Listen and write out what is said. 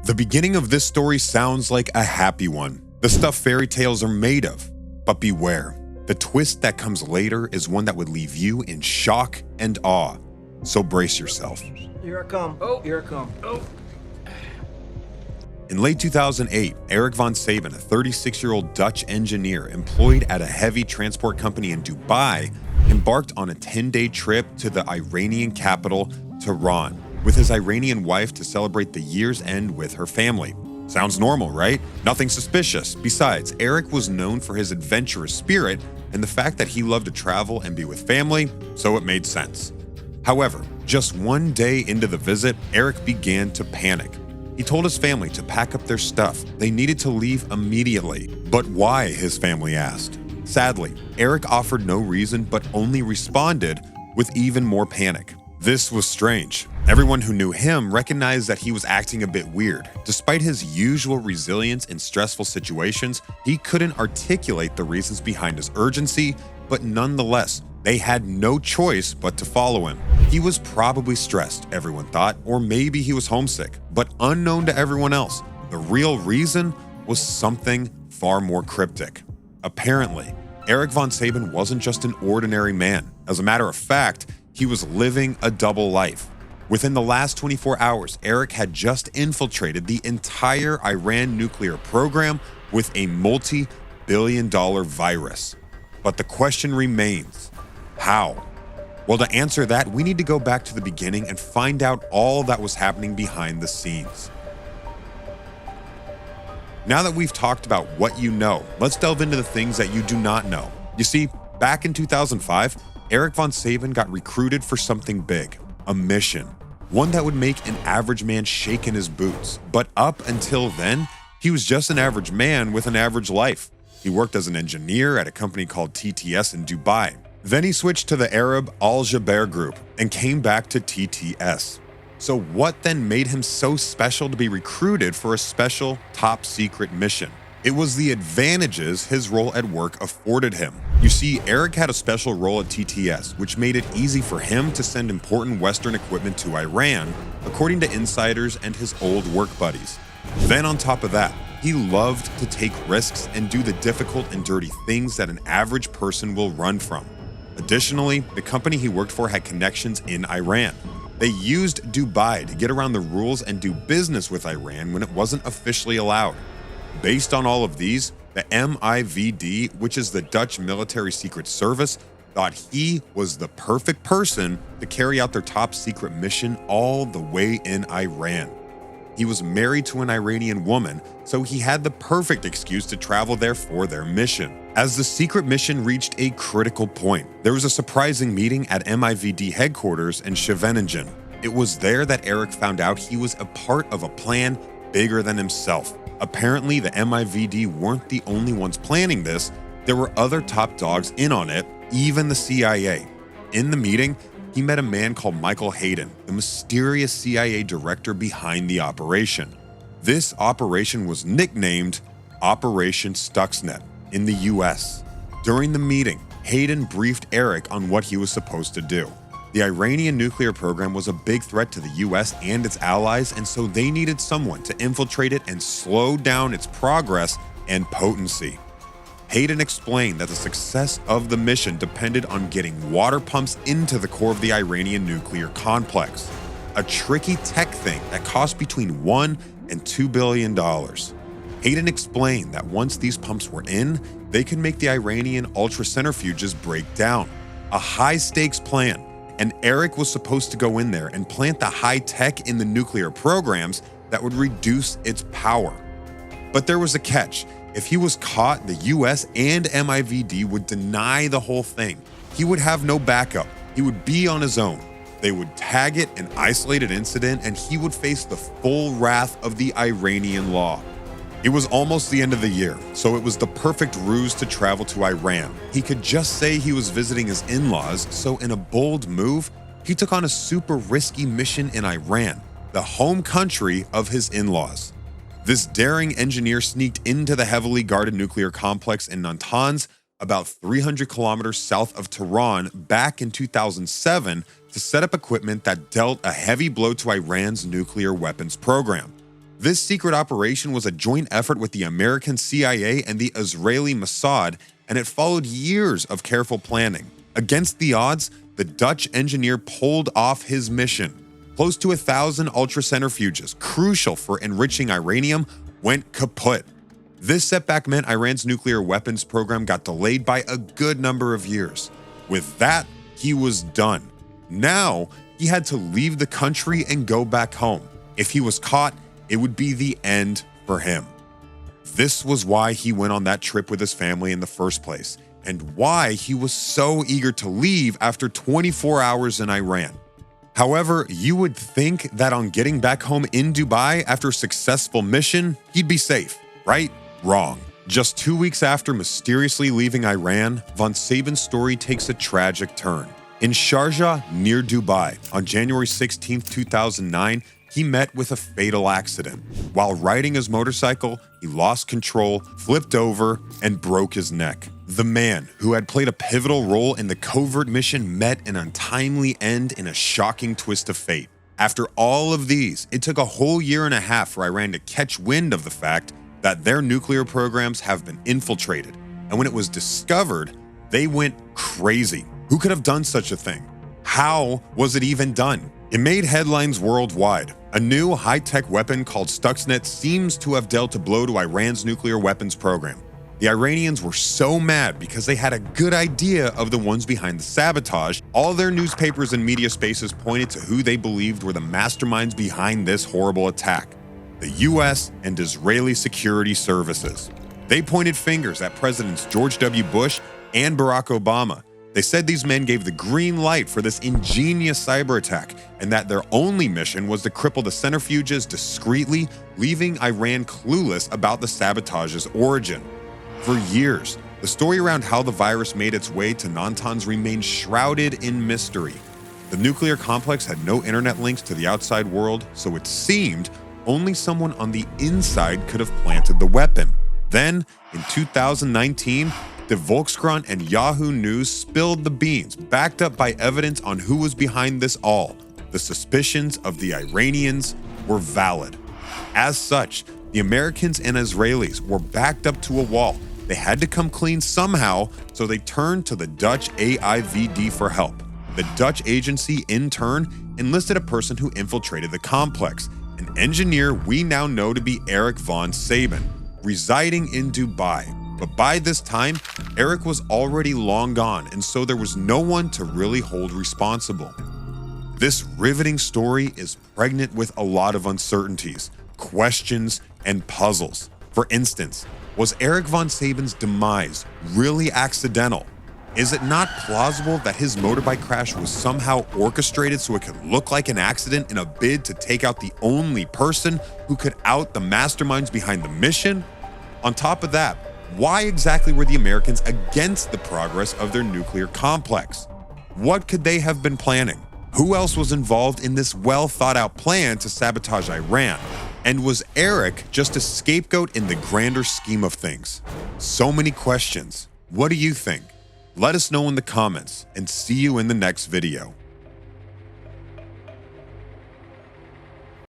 The beginning of this story sounds like a happy one, the stuff fairy tales are made of. But beware, the twist that comes later is one that would leave you in shock and awe. So brace yourself. Here I come. Oh, here I come. Oh. In late 2008, Erik van Sabben, a 36-year-old Dutch engineer employed at a heavy transport company in Dubai, embarked on a 10-day trip to the Iranian capital, Tehran, with his Iranian wife to celebrate the year's end with her family. Sounds normal, right? Nothing suspicious. Besides, Erik was known for his adventurous spirit and the fact that he loved to travel and be with family, so it made sense. However, just one day into the visit, Erik began to panic. He told his family to pack up their stuff. They needed to leave immediately. But why, his family asked. Sadly, Erik offered no reason but only responded with even more panic. This was strange. Everyone who knew him recognized that he was acting a bit weird. Despite his usual resilience in stressful situations, he couldn't articulate the reasons behind his urgency, but nonetheless, they had no choice but to follow him. He was probably stressed, everyone thought, or maybe he was homesick. But unknown to everyone else, the real reason was something far more cryptic. Apparently, Erik van Sabben wasn't just an ordinary man. As a matter of fact, he was living a double life. Within the last 24 hours, Erik had just infiltrated the entire Iran nuclear program with a multi-billion-dollar virus. But the question remains, how? Well, to answer that, we need to go back to the beginning and find out all that was happening behind the scenes. Now that we've talked about what you know, let's delve into the things that you do not know. You see, back in 2005, Erik van Sabben got recruited for something big, a mission. One that would make an average man shake in his boots. But up until then, he was just an average man with an average life. He worked as an engineer at a company called TTS in Dubai. Then he switched to the Arab Al Jaber group and came back to TTS. So what then made him so special to be recruited for a special top secret mission? It was the advantages his role at work afforded him. You see, Erik had a special role at TTS, which made it easy for him to send important Western equipment to Iran, according to insiders and his old work buddies. Then on top of that, he loved to take risks and do the difficult and dirty things that an average person will run from. Additionally, the company he worked for had connections in Iran. They used Dubai to get around the rules and do business with Iran when it wasn't officially allowed. Based on all of these, the MIVD, which is the Dutch Military Secret Service, thought he was the perfect person to carry out their top secret mission all the way in Iran. He was married to an Iranian woman, so he had the perfect excuse to travel there for their mission. As the secret mission reached a critical point, there was a surprising meeting at MIVD headquarters in Scheveningen. It was there that Erik found out he was a part of a plan bigger than himself. Apparently, the MIVD weren't the only ones planning this. There were other top dogs in on it, even the CIA. In the meeting, he met a man called Michael Hayden, the mysterious CIA director behind the operation. This operation was nicknamed Operation Stuxnet in the US. During the meeting, Hayden briefed Erik on what he was supposed to do. The Iranian nuclear program was a big threat to the US and its allies, and so they needed someone to infiltrate it and slow down its progress and potency. Hayden explained that the success of the mission depended on getting water pumps into the core of the Iranian nuclear complex, a tricky tech thing that cost between $1 and $2 billion. Hayden explained that once these pumps were in, they could make the Iranian ultracentrifuges break down, a high-stakes plan, and Erik was supposed to go in there and plant the high tech in the nuclear programs that would reduce its power. But there was a catch. If he was caught, the US and MIVD would deny the whole thing. He would have no backup. He would be on his own. They would tag it an isolated incident, and he would face the full wrath of the Iranian law. It was almost the end of the year, so it was the perfect ruse to travel to Iran. He could just say he was visiting his in-laws, so in a bold move, he took on a super risky mission in Iran, the home country of his in-laws. This daring engineer sneaked into the heavily guarded nuclear complex in Natanz, about 300 kilometers south of Tehran, back in 2007 to set up equipment that dealt a heavy blow to Iran's nuclear weapons program. This secret operation was a joint effort with the American CIA and the Israeli Mossad, and it followed years of careful planning. Against the odds, the Dutch engineer pulled off his mission. Close to 1,000 ultracentrifuges, crucial for enriching uranium, went kaput. This setback meant Iran's nuclear weapons program got delayed by a good number of years. With that, he was done. Now, he had to leave the country and go back home. If he was caught, it would be the end for him. This was why he went on that trip with his family in the first place, and why he was so eager to leave after 24 hours in Iran. However, you would think that on getting back home in Dubai after a successful mission, he'd be safe, right? Wrong. Just 2 weeks after mysteriously leaving Iran, von Sabben's story takes a tragic turn. In Sharjah, near Dubai, on January 16, 2009, he met with a fatal accident. While riding his motorcycle, he lost control, flipped over, and broke his neck. The man, who had played a pivotal role in the covert mission, met an untimely end in a shocking twist of fate. After all of these, it took a whole year and a half for Iran to catch wind of the fact that their nuclear programs have been infiltrated. And when it was discovered, they went crazy. Who could have done such a thing? How was it even done? It made headlines worldwide. A new high-tech weapon called Stuxnet seems to have dealt a blow to Iran's nuclear weapons program. The Iranians were so mad because they had a good idea of the ones behind the sabotage. All their newspapers and media spaces pointed to who they believed were the masterminds behind this horrible attack: the US and Israeli security services. They pointed fingers at Presidents George W. Bush and Barack Obama. They said these men gave the green light for this ingenious cyber attack, and that their only mission was to cripple the centrifuges discreetly, leaving Iran clueless about the sabotage's origin. For years, the story around how the virus made its way to Natanz remained shrouded in mystery. The nuclear complex had no internet links to the outside world, so it seemed only someone on the inside could have planted the weapon. Then, in 2019, the Volkskrant and Yahoo News spilled the beans, backed up by evidence on who was behind this all. The suspicions of the Iranians were valid. As such, the Americans and Israelis were backed up to a wall. They had to come clean somehow, so they turned to the Dutch AIVD for help. The Dutch agency, in turn, enlisted a person who infiltrated the complex, an engineer we now know to be Erik van Sabben, residing in Dubai. But by this time, Erik was already long gone, and so there was no one to really hold responsible. This riveting story is pregnant with a lot of uncertainties, questions, and puzzles. For instance, was Erik van Sabben's demise really accidental? Is it not plausible that his motorbike crash was somehow orchestrated so it could look like an accident in a bid to take out the only person who could out the masterminds behind the mission? On top of that, why exactly were the Americans against the progress of their nuclear complex? What could they have been planning? Who else was involved in this well-thought-out plan to sabotage Iran? And was Erik just a scapegoat in the grander scheme of things? So many questions. What do you think? Let us know in the comments, and see you in the next video.